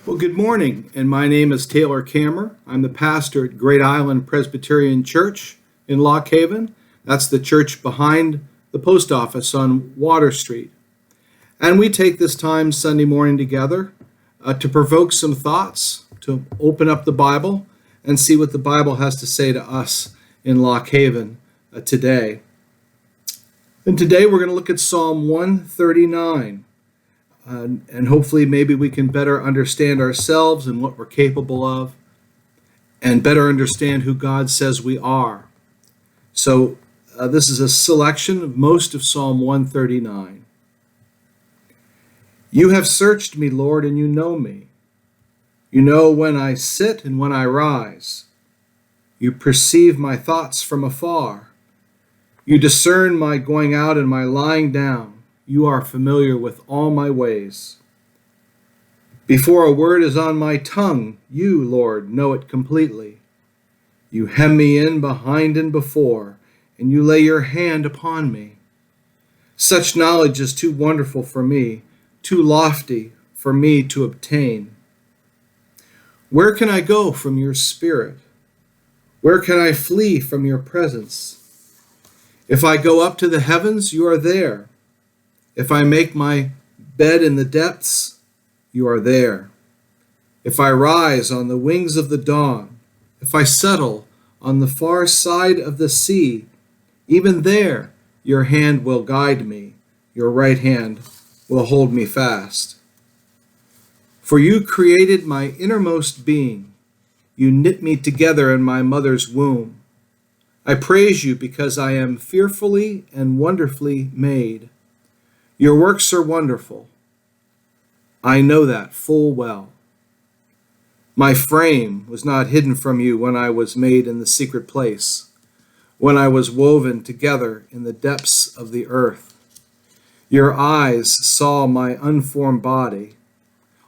Well, good morning, and my name is Taylor Camerer. I'm the pastor at Great Island Presbyterian Church in Lock Haven. That's the church behind the post office on Water Street. And we take this time Sunday morning together to provoke some thoughts, to open up the Bible and see what the Bible has to say to us in Lock Haven today. And today we're going to look at Psalm 139. And hopefully maybe we can better understand ourselves and what we're capable of and better understand who God says we are. So this is a selection of most of Psalm 139. You have searched me, Lord, and you know me. You know when I sit and when I rise. You perceive my thoughts from afar. You discern my going out and my lying down. You are familiar with all my ways. Before a word is on my tongue, you, Lord, know it completely. You hem me in behind and before, and you lay your hand upon me. Such knowledge is too wonderful for me, too lofty for me to obtain. Where can I go from your spirit? Where can I flee from your presence? If I go up to the heavens, you are there. If I make my bed in the depths, you are there. If I rise on the wings of the dawn, if I settle on the far side of the sea, even there your hand will guide me, your right hand will hold me fast. For you created my innermost being. You knit me together in my mother's womb. I praise you because I am fearfully and wonderfully made. Your works are wonderful. I know that full well. My frame was not hidden from you when I was made in the secret place, when I was woven together in the depths of the earth. Your eyes saw my unformed body.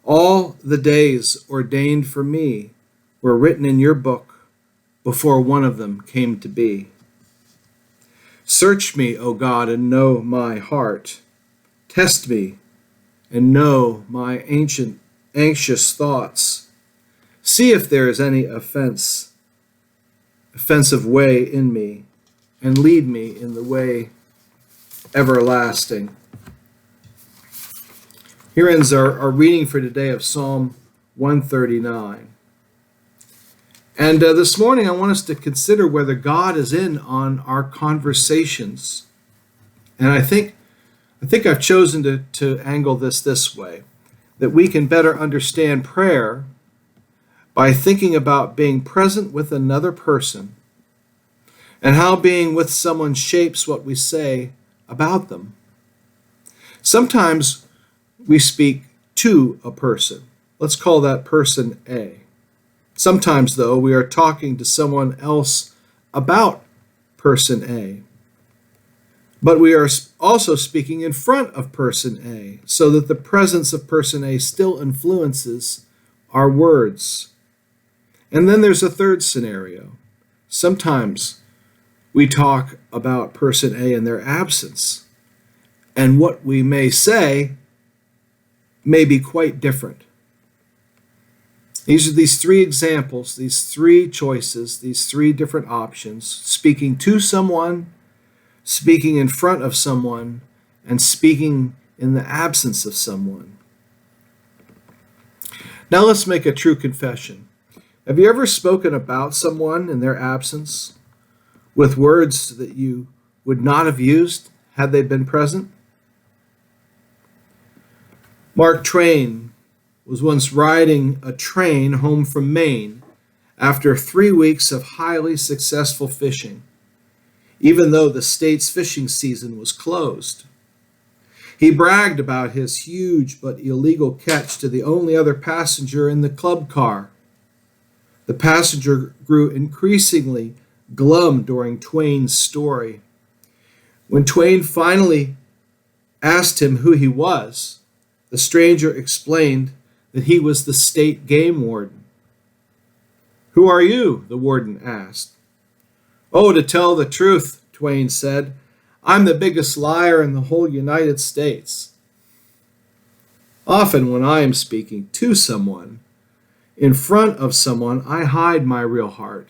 All the days ordained for me were written in your book before one of them came to be. Search me, O God, and know my heart. Test me and know my anxious thoughts. See if there is any offensive way in me, and lead me in the way everlasting. Here ends our reading for today of Psalm 139. And this morning I want us to consider whether God is in on our conversations. And I think I've chosen to angle this way, that we can better understand prayer by thinking about being present with another person and how being with someone shapes what we say about them. Sometimes we speak to a person. Let's call that person A. Sometimes, though, we are talking to someone else about person A. But we are also speaking in front of person A, so that the presence of person A still influences our words. And then there's a third scenario. Sometimes we talk about person A in their absence, and what we may say may be quite different. These are these three examples, these three choices, these three different options: speaking to someone, speaking in front of someone, and speaking in the absence of someone. Now let's make a true confession. Have you ever spoken about someone in their absence with words that you would not have used had they been present? Mark Twain was once riding a train home from Maine after 3 weeks of highly successful fishing, even though the state's fishing season was closed. He bragged about his huge but illegal catch to the only other passenger in the club car. The passenger grew increasingly glum during Twain's story. When Twain finally asked him who he was, the stranger explained that he was the state game warden. "Who are you?" the warden asked. "Oh, to tell the truth," Twain said, "I'm the biggest liar in the whole United States." Often when I am speaking to someone, in front of someone, I hide my real heart.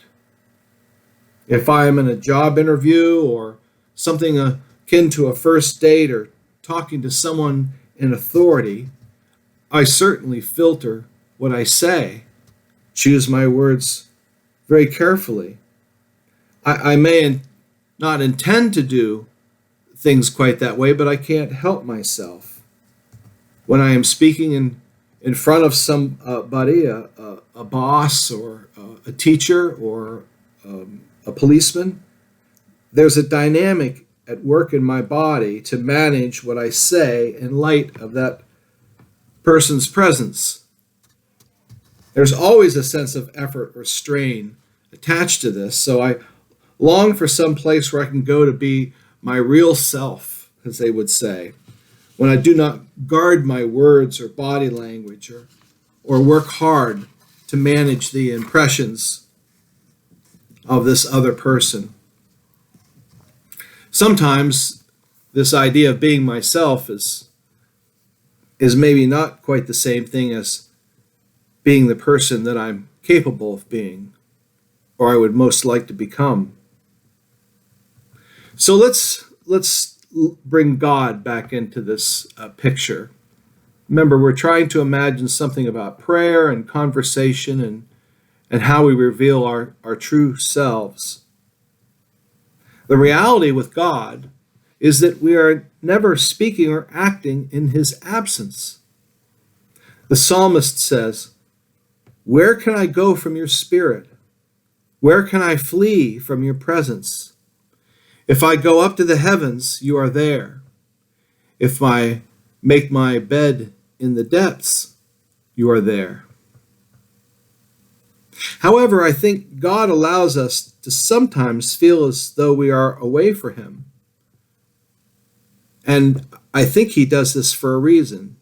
If I am in a job interview or something akin to a first date or talking to someone in authority, I certainly filter what I say, choose my words very carefully. I may not intend to do things quite that way, but I can't help myself. When I am speaking in front of somebody, a boss or a teacher or a policeman, there's a dynamic at work in my body to manage what I say in light of that person's presence. There's always a sense of effort or strain attached to this, so I long for some place where I can go to be my real self, as they would say, when I do not guard my words or body language or work hard to manage the impressions of this other person. Sometimes this idea of being myself is maybe not quite the same thing as being the person that I'm capable of being, or I would most like to become. So let's bring God back into this picture. Remember, we're trying to imagine something about prayer and conversation and how we reveal our true selves. The reality with God is that we are never speaking or acting in his absence. The psalmist says, "Where can I go from your spirit? Where can I flee from your presence? If I go up to the heavens, you are there. If I make my bed in the depths, you are there." However, I think God allows us to sometimes feel as though we are away from him. And I think he does this for a reason.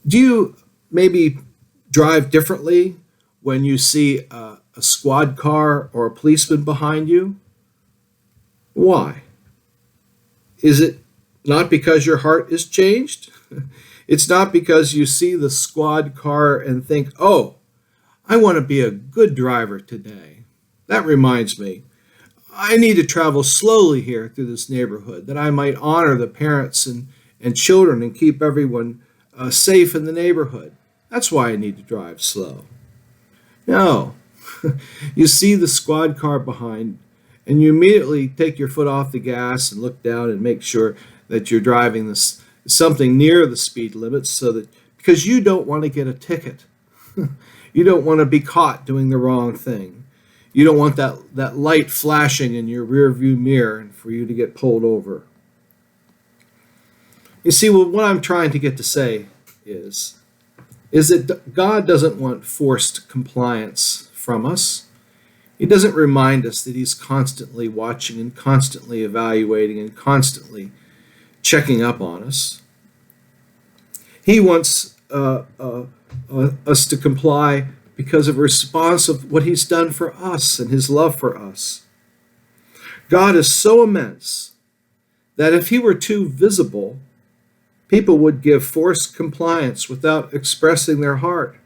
Do you maybe drive differently when you see a squad car or a policeman behind you? Why? Is it not because your heart is changed? It's not because you see the squad car and think, "Oh, I want to be a good driver today. That reminds me, I need to travel slowly here through this neighborhood that I might honor the parents and children and keep everyone safe in the neighborhood. That's why I need to drive slow." No. You see the squad car behind, and you immediately take your foot off the gas and look down and make sure that you're driving something near the speed limit, because you don't want to get a ticket. You don't want to be caught doing the wrong thing. You don't want that light flashing in your rear view mirror and for you to get pulled over. You see, what I'm trying to get to say is that God doesn't want forced compliance from us. He doesn't remind us that he's constantly watching and constantly evaluating and constantly checking up on us. He wants us to comply because of a response of what he's done for us and his love for us. God is so immense that if he were too visible, people would give forced compliance without expressing their heart.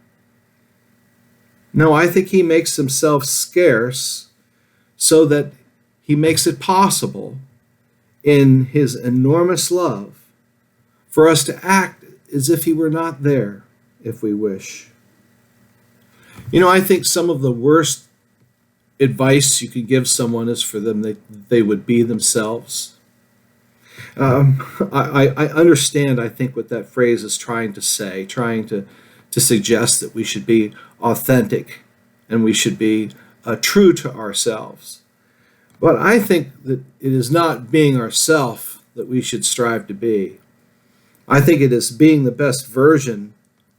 No, I think he makes himself scarce so that he makes it possible in his enormous love for us to act as if he were not there if we wish. You know, I think some of the worst advice you can give someone is for them that they would be themselves. I understand, I think, what that phrase is trying to say, trying to suggest that we should be authentic and we should be true to ourselves. But I think that it is not being ourselves that we should strive to be. I think it is being the best version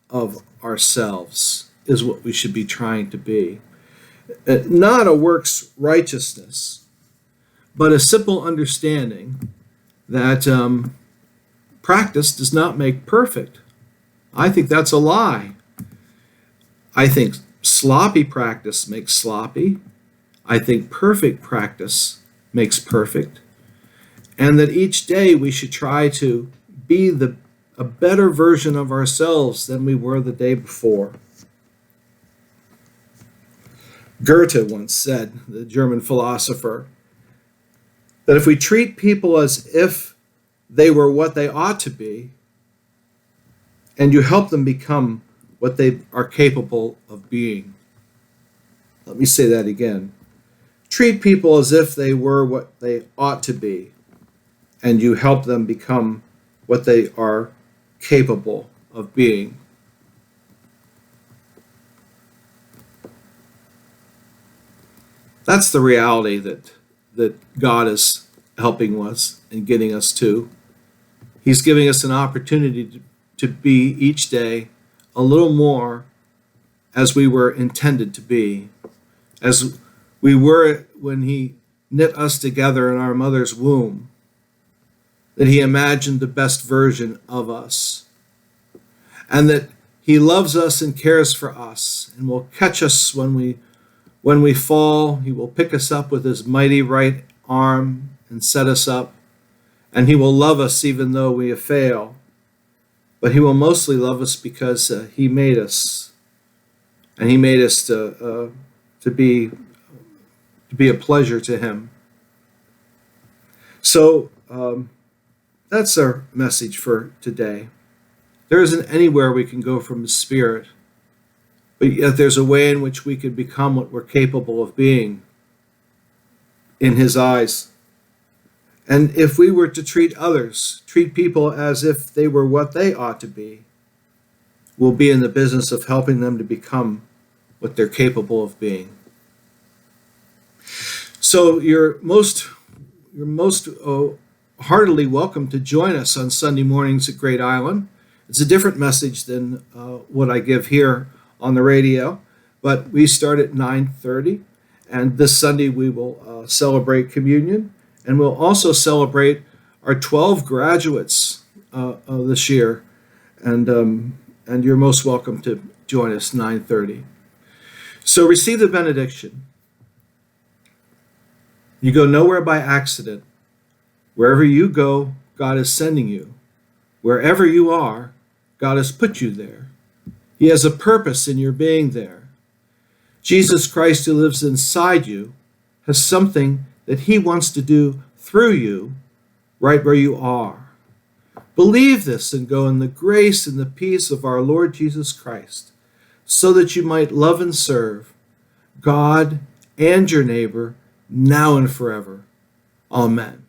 of ourselves is what we should be trying to be. Not a works righteousness, but a simple understanding that practice does not make perfect. I think that's a lie. I think sloppy practice makes sloppy. I think perfect practice makes perfect. And that each day we should try to be the a better version of ourselves than we were the day before. Goethe once said, the German philosopher, that if we treat people as if they were what they ought to be, and you help them become what they are capable of being. Let me say that again. Treat people as if they were what they ought to be, and you help them become what they are capable of being. That's the reality that God is helping us and getting us to. He's giving us an opportunity to be each day a little more as we were intended to be, as we were when He knit us together in our mother's womb, that He imagined the best version of us, and that He loves us and cares for us and will catch us when we fall. He will pick us up with His mighty right arm and set us up, and He will love us even though we fail. But He will mostly love us because He made us, and He made us to be a pleasure to Him. So that's our message for today. There isn't anywhere we can go from the Spirit, but yet there's a way in which we could become what we're capable of being in His eyes. And if we were to treat people as if they were what they ought to be, we'll be in the business of helping them to become what they're capable of being. So you're most heartily welcome to join us on Sunday mornings at Great Island. It's a different message than what I give here on the radio, but we start at 9:30, and this Sunday we will celebrate communion, and we'll also celebrate our 12 graduates this year, and you're most welcome to join us 9:30. So receive the benediction. You go nowhere by accident. Wherever you go, God is sending you. Wherever you are, God has put you there. He has a purpose in your being there. Jesus Christ, who lives inside you, has something that He wants to do through you right where you are. Believe this and go in the grace and the peace of our Lord Jesus Christ, so that you might love and serve God and your neighbor now and forever. Amen.